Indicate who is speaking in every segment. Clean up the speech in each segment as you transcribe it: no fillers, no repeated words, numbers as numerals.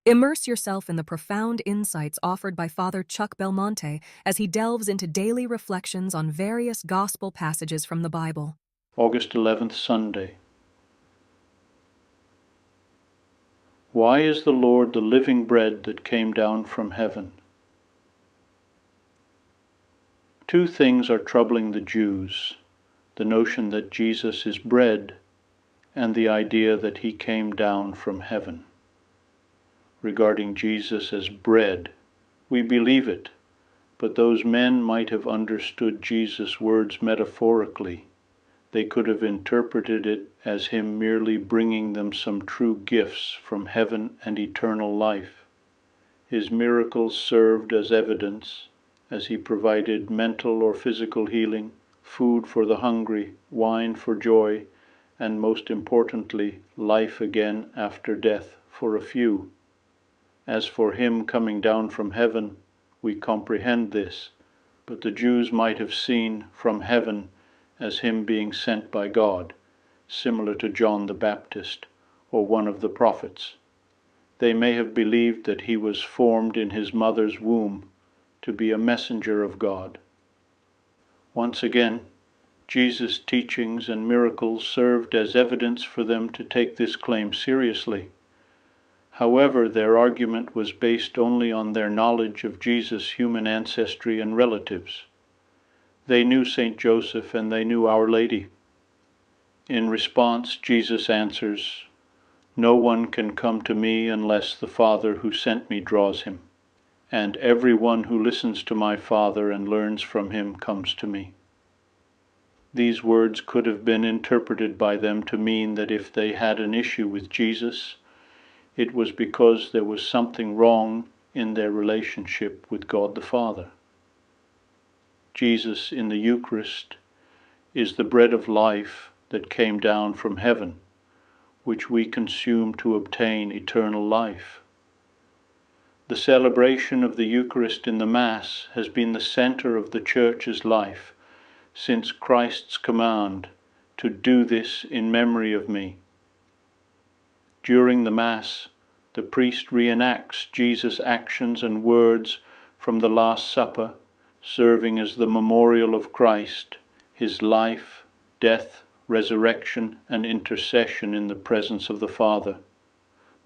Speaker 1: Immerse yourself in the profound insights offered by Father Chuck Belmonte as he delves into daily reflections on various gospel passages from the Bible.
Speaker 2: August 11th, Sunday. Why is the Lord the living bread that came down from heaven? Two things are troubling the Jews: the notion that Jesus is bread and the idea that he came down from heaven. Regarding Jesus as bread, we believe it, but those men might have understood Jesus' words metaphorically. They could have interpreted it as him merely bringing them some true gifts from heaven and eternal life. His miracles served as evidence, as he provided mental or physical healing, food for the hungry, wine for joy, and most importantly, life again after death for a few. As for him coming down from heaven, we comprehend this, but the Jews might have seen from heaven as him being sent by God, similar to John the Baptist or one of the prophets. They may have believed that he was formed in his mother's womb to be a messenger of God. Once again, Jesus' teachings and miracles served as evidence for them to take this claim seriously. However, their argument was based only on their knowledge of Jesus' human ancestry and relatives. They knew Saint Joseph and they knew Our Lady. In response, Jesus answers, "No one can come to me unless the Father who sent me draws him, and everyone who listens to my Father and learns from him comes to me." These words could have been interpreted by them to mean that if they had an issue with Jesus, it was because there was something wrong in their relationship with God the Father. Jesus in the Eucharist is the bread of life that came down from heaven, which we consume to obtain eternal life. The celebration of the Eucharist in the Mass has been the center of the Church's life since Christ's command to do this in memory of me. During the Mass, the priest reenacts Jesus' actions and words from the Last Supper, serving as the memorial of Christ, his life, death, resurrection, and intercession in the presence of the Father.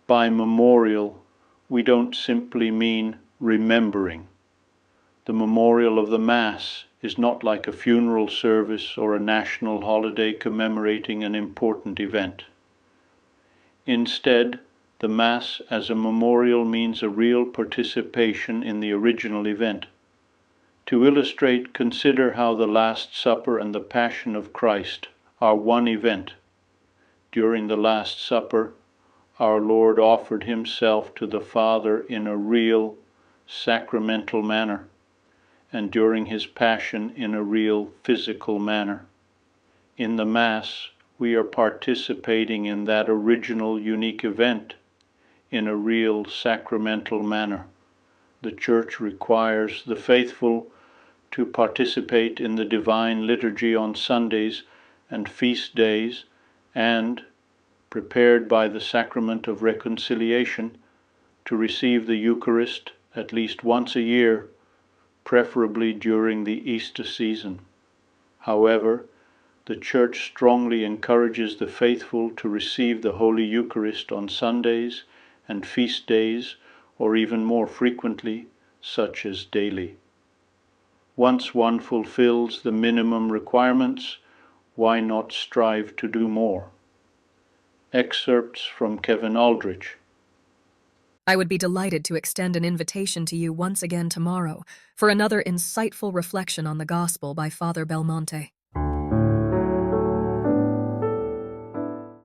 Speaker 2: By memorial, we don't simply mean remembering. The memorial of the Mass is not like a funeral service or a national holiday commemorating an important event. Instead, the Mass as a memorial means a real participation in the original event. To illustrate, consider how the Last Supper and the Passion of Christ are one event. During the Last Supper, our Lord offered himself to the Father in a real, sacramental manner, and during his Passion in a real, physical manner. In the Mass, we are participating in that original, unique event in a real, sacramental manner. The Church requires the faithful to participate in the divine liturgy on Sundays and feast days, and, prepared by the sacrament of reconciliation, to receive the Eucharist at least once a year, preferably during the Easter season. However, the Church strongly encourages the faithful to receive the Holy Eucharist on Sundays and feast days, or even more frequently, such as daily. Once one fulfills the minimum requirements, why not strive to do more? Excerpts from Kevin Aldrich.
Speaker 1: I would be delighted to extend an invitation to you once again tomorrow for another insightful reflection on the Gospel by Father Belmonte.